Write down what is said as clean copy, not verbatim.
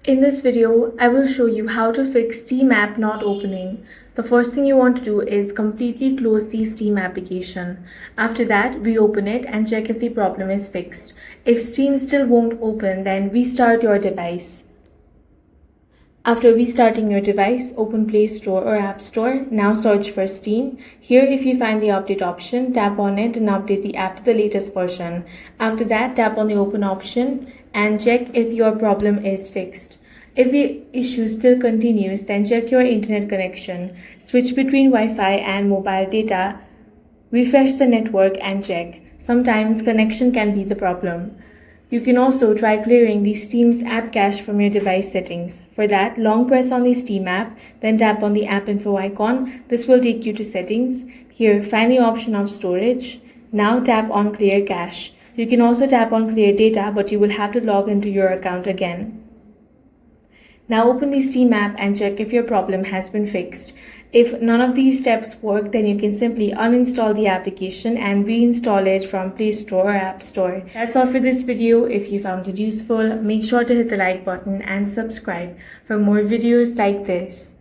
In this video, I will show you how to fix Steam app not opening. The first thing you want to do is completely close the Steam application. After that, reopen it and check if the problem is fixed. If Steam still won't open, then restart your device. After restarting your device, open Play Store or App Store. Now search for Steam. Here, if you find the update option, tap on it and update the app to the latest version. After that, tap on the open option and check if your problem is fixed. If the issue still continues, then check your internet connection. Switch between Wi-Fi and mobile data. Refresh the network and check. Sometimes connection can be the problem. You can also try clearing the Steam's app cache from your device settings. For that, long press on the Steam app, then tap on the app info icon. This will take you to settings. Here, find the option of storage. Now tap on clear cache. You can also tap on clear data, but you will have to log into your account again. Now open the Steam app and check if your problem has been fixed. If none of these steps work, then you can simply uninstall the application and reinstall it from Play Store or App Store. That's all for this video. If you found it useful, make sure to hit the like button and subscribe for more videos like this.